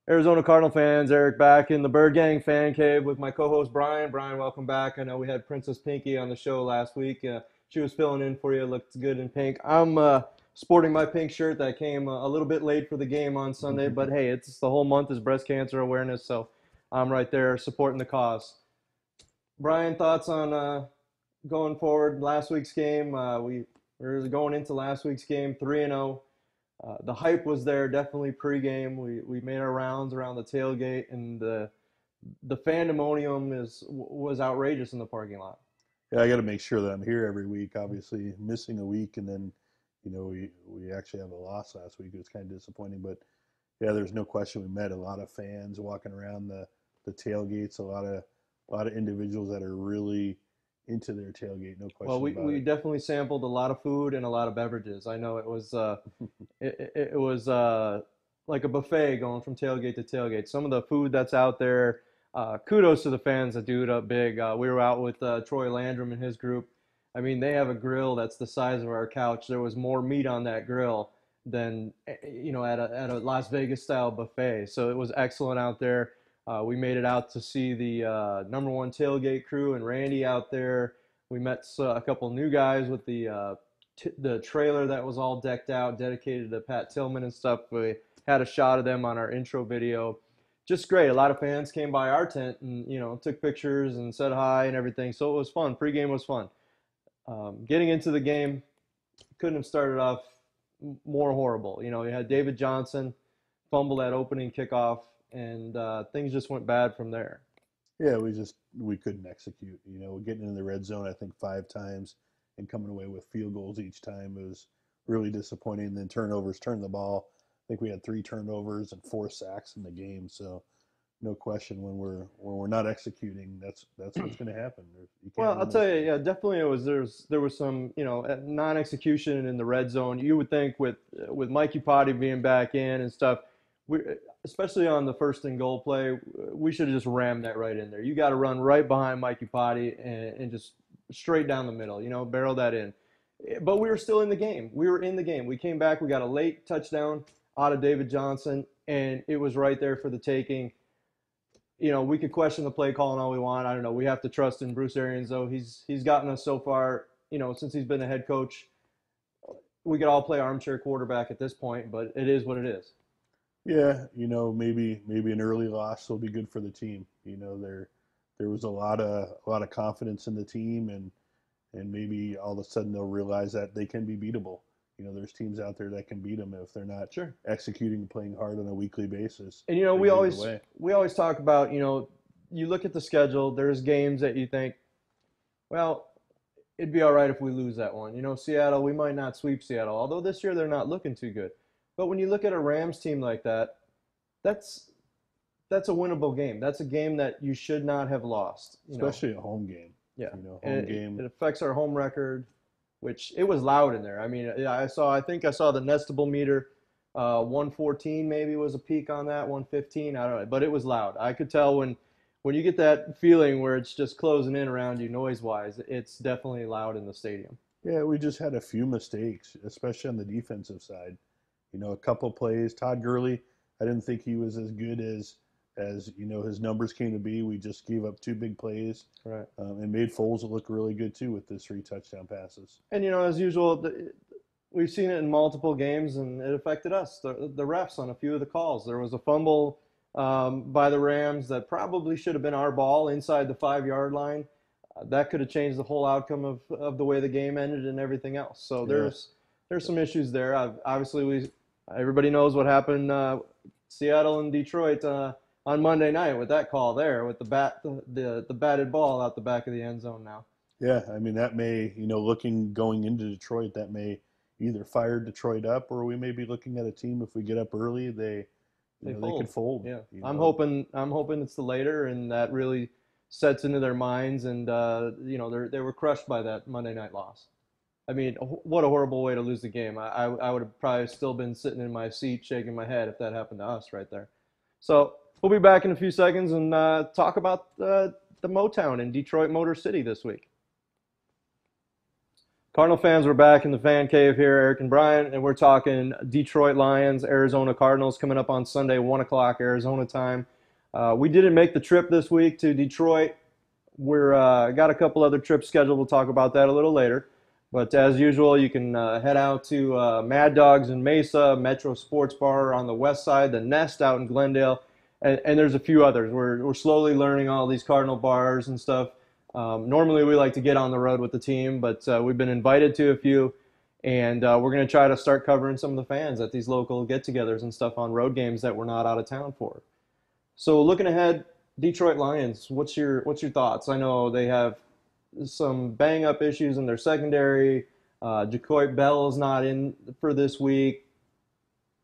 Arizona Cardinal fans, Eric back in the Birdgang Fan Cave with my co-host Brian. Brian, welcome back. I know we had Princess Pinky on the show last week. She was filling in for you. Looked good in pink. I'm sporting my pink shirt that came a little bit late for the game on Sunday, but hey, it's the whole month is breast cancer awareness, so I'm right there supporting the cause. Brian, thoughts on going forward? Last week's game, we were going into last week's game 3-0. The hype was there definitely pregame. We made our rounds around the tailgate, and the fandemonium was outrageous in the parking lot. Yeah, I got to make sure that I'm here every week. Obviously, missing a week, and then we actually have a loss last week. It was kind of disappointing, but yeah, there's no question we met a lot of fans walking around the tailgates. A lot of individuals that are really into their tailgate. No Well, question we, about we it. definitely sampled a lot of food and a lot of beverages. I know it was like a buffet going from tailgate to tailgate. Some of the food that's out there, kudos to the fans that do it up big. We were out with Troy Landrum and his group. I mean, they have a grill that's the size of our couch. There was more meat on that grill than at a Las Vegas style buffet. So it was excellent out there. We made it out to see the number one tailgate crew and Randy out there. We met a couple new guys with the trailer that was all decked out, dedicated to Pat Tillman and stuff. We had a shot of them on our intro video. Just great. A lot of fans came by our tent and took pictures and said hi and everything. So it was fun. Pre-game was fun. Getting into the game couldn't have started off more horrible. You had David Johnson fumble that opening kickoff, and things just went bad from there. Yeah, we couldn't execute. Getting in the red zone, I think 5 times, and coming away with field goals each time was really disappointing. And then turnovers, turned the ball. I think we had 3 turnovers and 4 sacks in the game. So no question, when we're not executing, that's what's going to happen. You can't Well, I'll win tell those you, games. yeah, definitely there was some, non-execution in the red zone. You would think with Mikey Potty being back in and stuff, we especially on the first and goal play, we should have just rammed that right in there. You got to run right behind Mikey Potty and just straight down the middle, barrel that in. But we were still in the game. We were in the game. We came back. We got a late touchdown out of David Johnson, and it was right there for the taking. We could question the play calling all we want. I don't know. We have to trust in Bruce Arians, though. He's gotten us so far, since he's been the head coach. We could all play armchair quarterback at this point, but it is what it is. Yeah, maybe an early loss will be good for the team. There was a lot of confidence in the team, and maybe all of a sudden they'll realize that they can be beatable. There's teams out there that can beat them if they're not Sure. executing and playing hard on a weekly basis. And They we give it always away. we always talk about, you look at the schedule. There's games that you think, well, it'd be all right if we lose that one. Seattle, we might not sweep Seattle, although this year they're not looking too good. But when you look at a Rams team like that, that's that's a winnable game. That's a game that you should not have lost. Especially a home game. Yeah, and Home it game. affects our home record, which it was loud in there. I mean, yeah, I think I saw the Nestable meter, 114 maybe was a peak on that, 115. I don't know, but it was loud. I could tell when you get that feeling where it's just closing in around you noise wise, it's definitely loud in the stadium. Yeah, we just had a few mistakes, especially on the defensive side. A couple plays. Todd Gurley, I didn't think he was as good as his numbers came to be. We just gave up 2 big plays, Right. and made Foles look really good too with his 3 touchdown passes. And as usual, we've seen it in multiple games, and it affected us. The refs on a few of the calls. There was a fumble by the Rams that probably should have been our ball inside the 5 yard line. That could have changed the whole outcome of the way the game ended and everything else. So Yeah, there's some issues there. Obviously, everybody knows what happened Seattle and Detroit on Monday night with that call there with the batted ball out the back of the end zone now. yeah. I mean, that may, looking going into Detroit, that may either fire Detroit up, or we may be looking at a team if we get up early, They they could fold. fold. Yeah, You I'm know, hoping I'm hoping it's the later, and that really sets into their minds, and they were crushed by that Monday night loss. I mean, what a horrible way to lose the game. I would have probably still been sitting in my seat shaking my head if that happened to us right there. So we'll be back in a few seconds and talk about the Motown in Detroit Motor City this week. Cardinal fans, we're back in the fan cave here, Eric and Brian, and we're talking Detroit Lions, Arizona Cardinals coming up on Sunday, 1 o'clock Arizona time. We didn't make the trip this week to Detroit. We're got a couple other trips scheduled. We'll talk about that a little later. But as usual, you can head out to Mad Dogs in Mesa, Metro Sports Bar on the west side, the Nest out in Glendale, and there's a few others. We're slowly learning all these Cardinal bars and stuff. Normally, we like to get on the road with the team, but we've been invited to a few, and we're going to try to start covering some of the fans at these local get-togethers and stuff on road games that we're not out of town for. So looking ahead, Detroit Lions, what's your thoughts? I know they have some bang-up issues in their secondary. Jacoby Bell's not in for this week,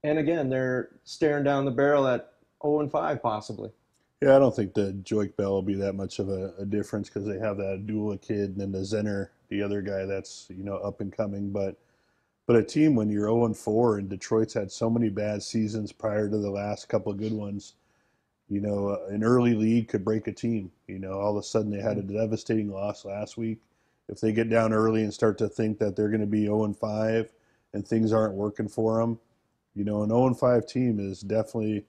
and again, they're staring down the barrel at 0-5 possibly. Yeah, I don't think the Joik Bell will be that much of a difference because they have that Dula kid and then the Zenner, the other guy that's up and coming. But a team when you're 0-4 and Detroit's had so many bad seasons prior to the last couple of good ones, an early lead could break a team. All of a sudden they had a devastating loss last week. If they get down early and start to think that they're going to be 0-5 and things aren't working for them, an 0-5 team is definitely,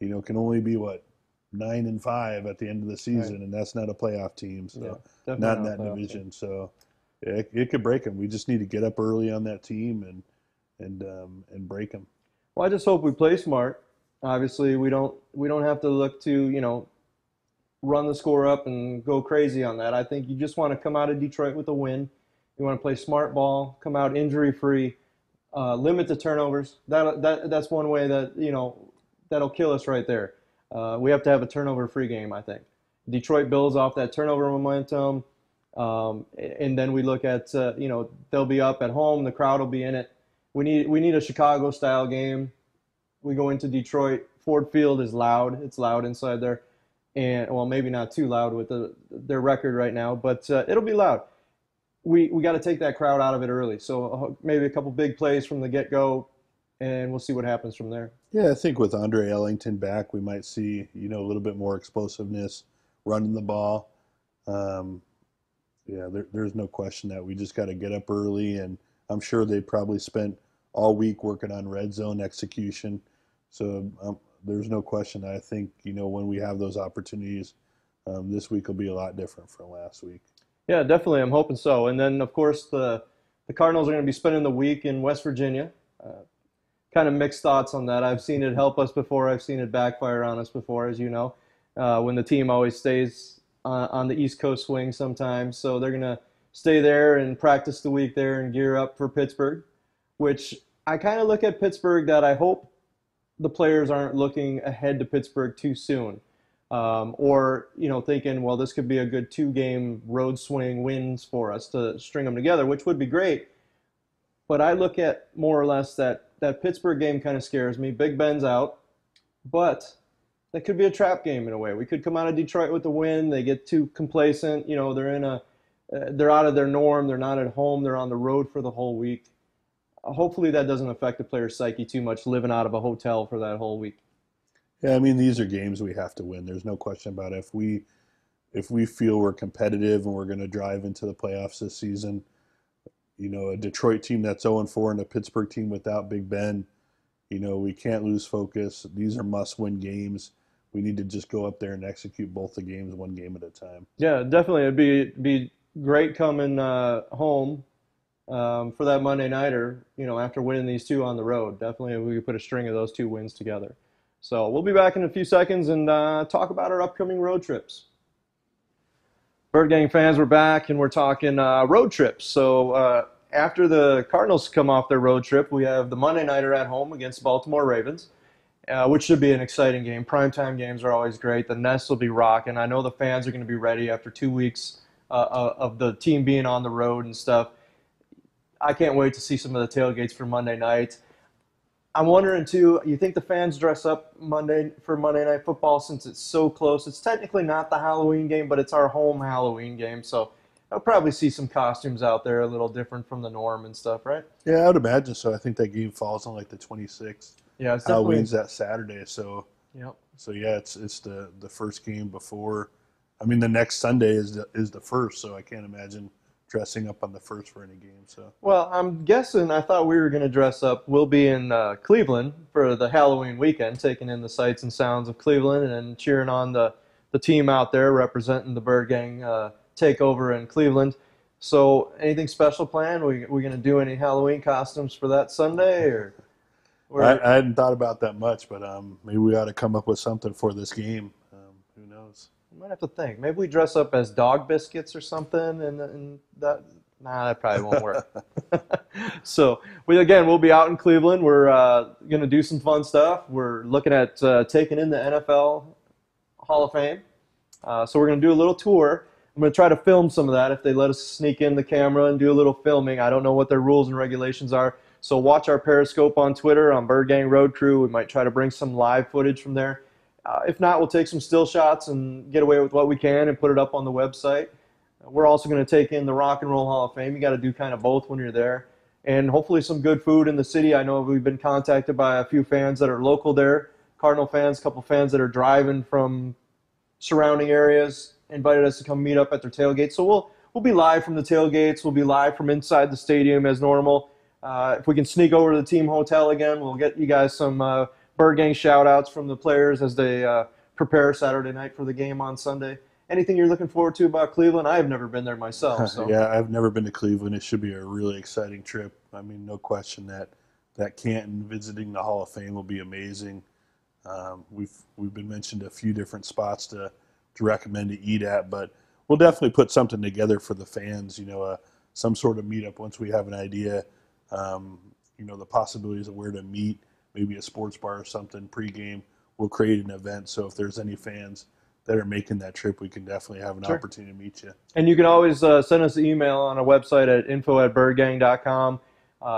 can only be 9-5 at the end of the season, right. And that's not a playoff team, so yeah, not in that division. Team. So it could break them. We just need to get up early on that team and break them. Well, I just hope we play smart. Obviously, we don't have to look to run the score up and go crazy on that. I think you just want to come out of Detroit with a win. You want to play smart ball, come out injury free, limit the turnovers. That's one way that that'll kill us right there. We have to have a turnover-free game, I think. Detroit builds off that turnover momentum, and then we look at they'll be up at home, the crowd will be in it. We need a Chicago-style game. We go into Detroit. Ford Field is loud. It's loud inside there, and well, maybe not too loud with their record right now, but it'll be loud. We got to take that crowd out of it early. So maybe a couple big plays from the get-go, and we'll see what happens from there. Yeah, I think with Andre Ellington back, we might see a little bit more explosiveness running the ball. There's no question that we just got to get up early, and I'm sure they probably spent all week working on red zone execution. So there's no question. I think when we have those opportunities, this week will be a lot different from last week. Yeah, definitely. I'm hoping so. And then of course the Cardinals are going to be spending the week in West Virginia. Kind of mixed thoughts on that. I've seen it help us before. I've seen it backfire on us before, as you know, when the team always stays on the East Coast swing sometimes. So they're going to stay there and practice the week there and gear up for Pittsburgh, which I kind of look at Pittsburgh that I hope the players aren't looking ahead to Pittsburgh too soon. Or thinking, well, this could be a good 2-game road swing wins for us to string them together, which would be great. But I look at more or less that Pittsburgh game kind of scares me. Big Ben's out, but that could be a trap game in a way. We could come out of Detroit with a win. They get too complacent. They're out of their norm. They're not at home. They're on the road for the whole week. Hopefully that doesn't affect the player's psyche too much, living out of a hotel for that whole week. Yeah, I mean, these are games we have to win. There's no question about it. If we feel we're competitive and we're going to drive into the playoffs this season, a Detroit team that's 0-4 and a Pittsburgh team without Big Ben, we can't lose focus. These are must-win games. We need to just go up there and execute both the games one game at a time. Yeah, definitely. It'd be great coming home for that Monday nighter, after winning these two on the road. Definitely we could put a string of those 2 wins together. So we'll be back in a few seconds and talk about our upcoming road trips. Birdgang fans, we're back and we're talking road trips. So after the Cardinals come off their road trip, we have the Monday nighter at home against Baltimore Ravens, which should be an exciting game. Primetime games are always great. The Nest will be rocking. I know the fans are going to be ready after 2 weeks of the team being on the road and stuff. I can't wait to see some of the tailgates for Monday night. I'm wondering, too, you think the fans dress up for Monday Night Football since it's so close? It's technically not the Halloween game, but it's our home Halloween game, so I'll probably see some costumes out there a little different from the norm and stuff, right? Yeah, I would imagine so. I think that game falls on the 26th. Yeah, it's Halloween's that Saturday, so yep. So yeah, it's the first game before. I mean, the next Sunday is the first, so I can't imagine dressing up on the first for any game. So Well, I'm guessing, I thought we were going to dress up. We'll be in Cleveland for the Halloween weekend, taking in the sights and sounds of Cleveland and cheering on the team out there representing the Bird Gang takeover in Cleveland. So anything special planned? We going to do any Halloween costumes for that Sunday? I hadn't thought about that much, but maybe we ought to come up with something for this game. Who knows? We might have to think. Maybe we dress up as dog biscuits or something, and that. Nah, that probably won't work. So, we'll be out in Cleveland. We're going to do some fun stuff. We're looking at taking in the NFL Hall of Fame. So we're going to do a little tour. I'm going to try to film some of that if they let us sneak in the camera and do a little filming. I don't know what their rules and regulations are. So watch our Periscope on Twitter on Bird Gang Road Crew. We might try to bring some live footage from there. If not, we'll take some still shots and get away with what we can and put it up on the website. We're also going to take in the Rock and Roll Hall of Fame. You got to do kind of both when you're there. And hopefully some good food in the city. I know we've been contacted by a few fans that are local there, Cardinal fans, a couple fans that are driving from surrounding areas, invited us to come meet up at their tailgate. So we'll be live from the tailgates. We'll be live from inside the stadium as normal. If we can sneak over to the team hotel again, we'll get you guys some Bird Gang shout-outs from the players as they prepare Saturday night for the game on Sunday. Anything you're looking forward to about Cleveland? I have never been there myself. So. Yeah, I've never been to Cleveland. It should be a really exciting trip. I mean, no question that Canton visiting the Hall of Fame will be amazing. We've been mentioned a few different spots to recommend to eat at, but we'll definitely put something together for the fans. Some sort of meetup once we have an idea. The possibilities of where to meet, maybe a sports bar or something pregame. We'll create an event, so if there's any fans that are making that trip, we can definitely have an opportunity to meet you. And you can always send us an email on our website at info@birdgang.com.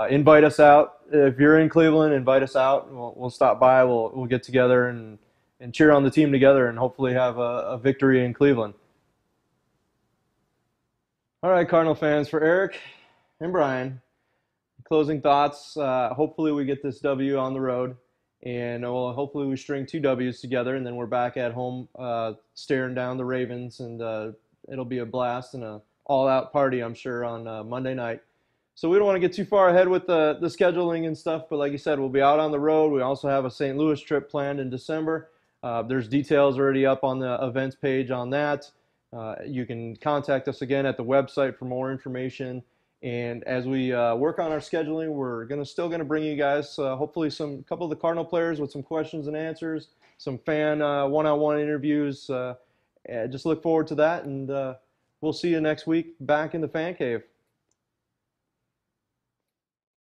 Invite us out. If you're in Cleveland, invite us out. We'll stop by. We'll get together and cheer on the team together and hopefully have a victory in Cleveland. All right, Cardinal fans, for Eric and Brian, closing thoughts. Hopefully we get this W on the road. And hopefully we string 2 W's together, and then we're back at home staring down the Ravens, and it'll be a blast and an all-out party, I'm sure, on Monday night. So we don't want to get too far ahead with the scheduling and stuff, but like you said, we'll be out on the road. We also have a St. Louis trip planned in December. There's details already up on the events page on that. You can contact us again at the website for more information. And as we work on our scheduling, we're still gonna bring you guys hopefully a couple of the Cardinal players with some questions and answers, some fan one-on-one interviews. Just look forward to that, and we'll see you next week back in the Fan Cave.